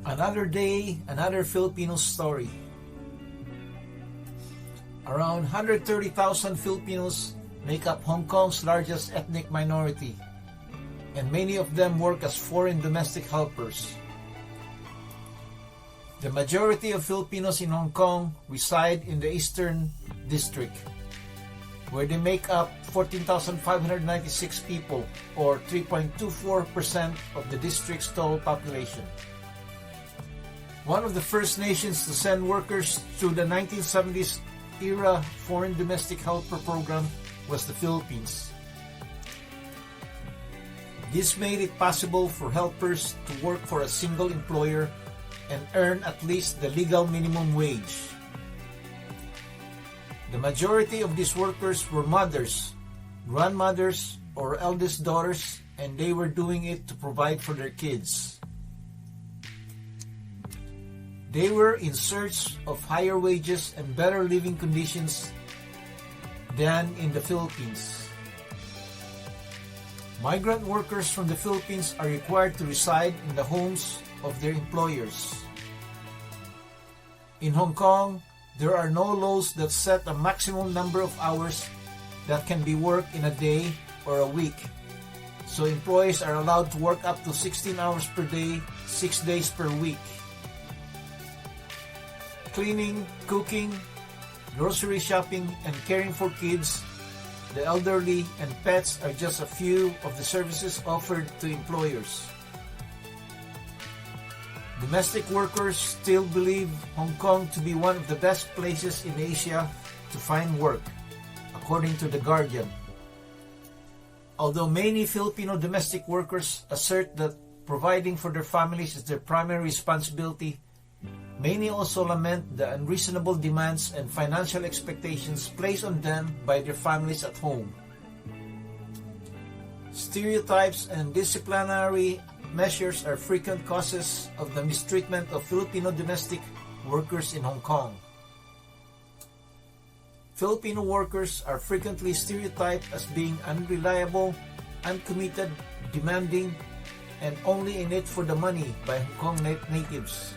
Another day, another Filipino story. Around 130,000 Filipinos make up Hong Kong's largest ethnic minority, and many of them work as foreign domestic helpers. The majority of Filipinos in Hong Kong reside in the Eastern District, where they make up 14,596 people, or 3.24% of the district's total population. One of the first nations to send workers through the 1970s era Foreign Domestic Helper Program was the Philippines. This made it possible for helpers to work for a single employer and earn at least the legal minimum wage. The majority of these workers were mothers, grandmothers, or eldest daughters, and they were doing it to provide for their kids. They were in search of higher wages and better living conditions than in the Philippines. Migrant workers from the Philippines are required to reside in the homes of their employers. In Hong Kong, there are no laws that set a maximum number of hours that can be worked in a day or a week, so employees are allowed to work up to 16 hours per day, 6 days per week. Cleaning, cooking, grocery shopping, and caring for kids, the elderly, and pets are just a few of the services offered to employers. Domestic workers still believe Hong Kong to be one of the best places in Asia to find work, according to The Guardian. Although many Filipino domestic workers assert that providing for their families is their primary responsibility, many also lament the unreasonable demands and financial expectations placed on them by their families at home. Stereotypes and disciplinary measures are frequent causes of the mistreatment of Filipino domestic workers in Hong Kong. Filipino workers are frequently stereotyped as being unreliable, uncommitted, demanding, and only in it for the money by Hong Kong natives.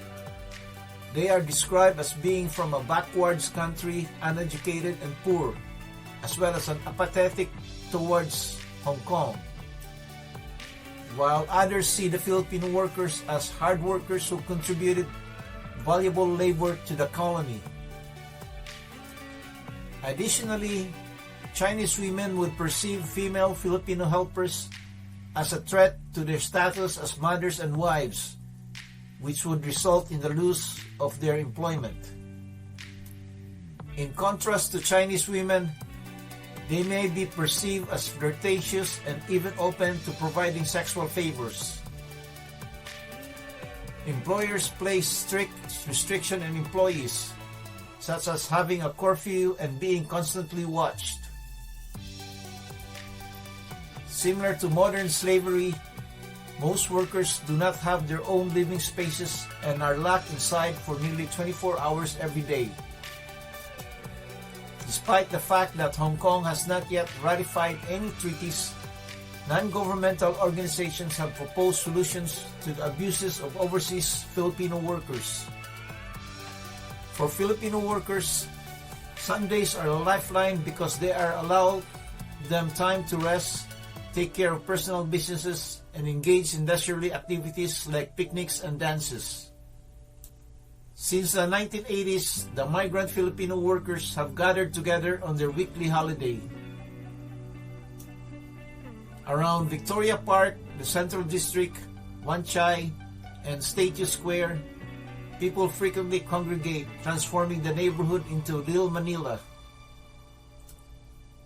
They are described as being from a backwards country, uneducated and poor, as well as apathetic towards Hong Kong, while others see the Filipino workers as hard workers who contributed valuable labor to the colony. Additionally, Chinese women would perceive female Filipino helpers as a threat to their status as mothers and wives, which would result in the loss of their employment. In contrast to Chinese women, they may be perceived as flirtatious and even open to providing sexual favors. Employers place strict restriction on employees, such as having a curfew and being constantly watched. Similar to modern slavery, most workers do not have their own living spaces and are locked inside for nearly 24 hours every day. Despite the fact that Hong Kong has not yet ratified any treaties, non-governmental organizations have proposed solutions to the abuses of overseas Filipino workers. For Filipino workers, Sundays are a lifeline because they are allowed them time to rest, take care of personal businesses, and engage in leisurely activities like picnics and dances. Since the 1980s, the migrant Filipino workers have gathered together on their weekly holiday. Around Victoria Park, the Central District, Wan Chai, and Statue Square, people frequently congregate, transforming the neighborhood into Little Manila.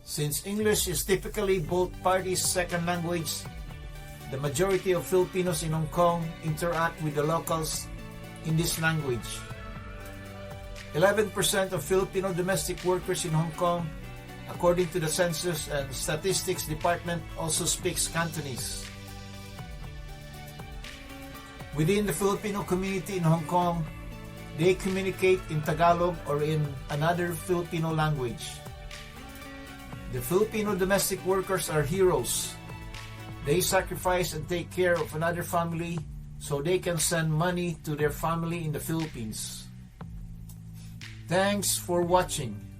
Since English is typically both parties' second language, the majority of Filipinos in Hong Kong interact with the locals in this language. 11% of Filipino domestic workers in Hong Kong, according to the Census and Statistics Department, also speaks Cantonese. Within the Filipino community in Hong Kong, they communicate in Tagalog or in another Filipino language. The Filipino domestic workers are heroes. They sacrifice and take care of another family, so they can send money to their family in the Philippines. Thanks for watching.